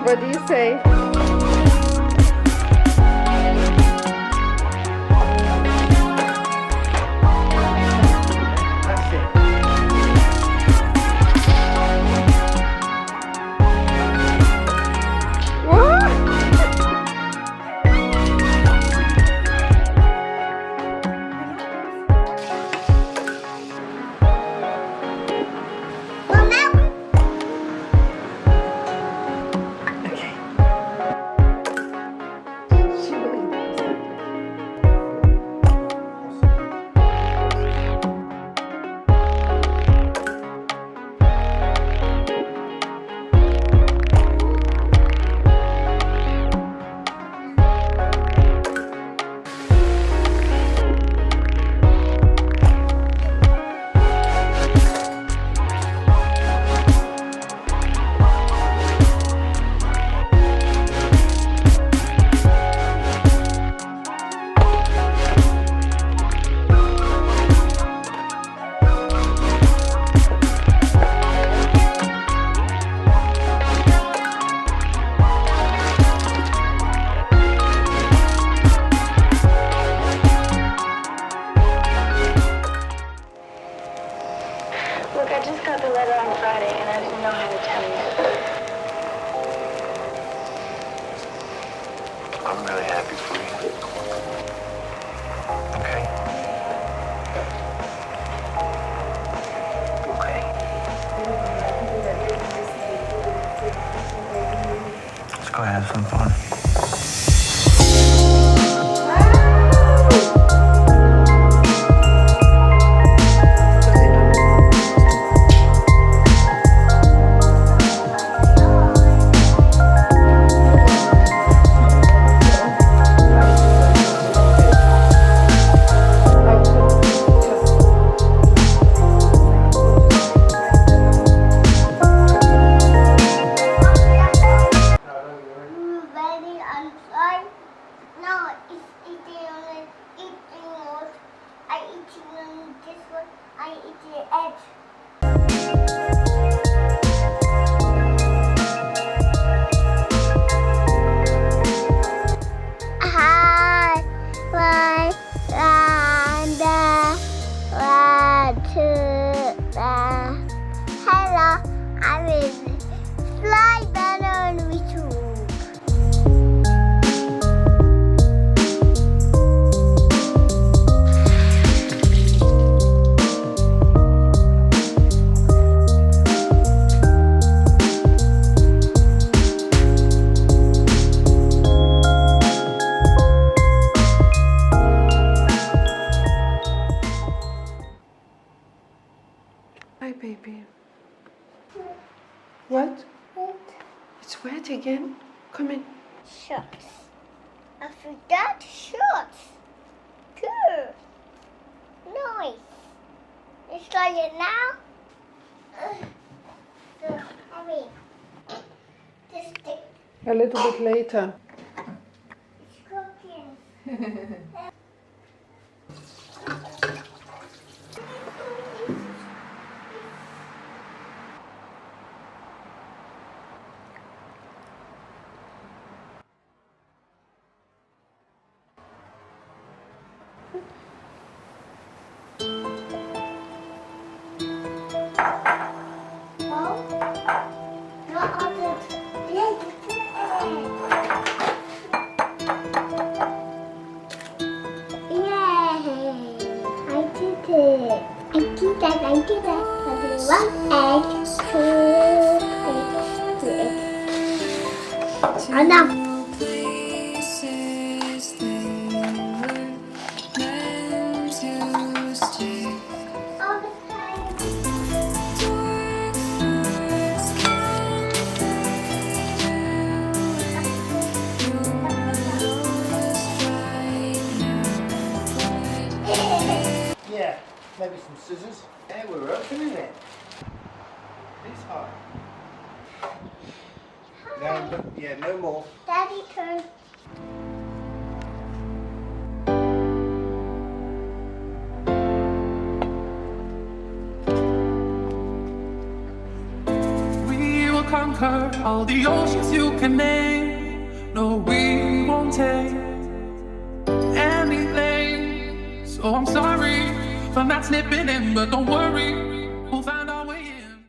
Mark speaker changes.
Speaker 1: What do you say?
Speaker 2: Look, I just got the letter on Friday, and I didn't know how to tell you.
Speaker 3: I'm really happy for you. Okay? Okay. Let's go have some fun.
Speaker 4: Hello, I will fly better on YouTube.
Speaker 1: Hi, baby. What? It's wet again. Come in.
Speaker 4: Shorts. I forgot shorts. Good. Nice. It's like it now. So, hurry. Just stick.
Speaker 1: A little bit later.
Speaker 4: It's cooking. I did that. I did 1 egg, 2 eggs, 3 eggs. Oh no. All the time.
Speaker 5: Yeah, maybe some scissors. Yeah, we're opening it. This high. No, yeah, no more.
Speaker 4: Daddy turn.
Speaker 6: conquer all the oceans you can name. No, we won't take anything. So I'm sorry for not slipping in, but don't worry,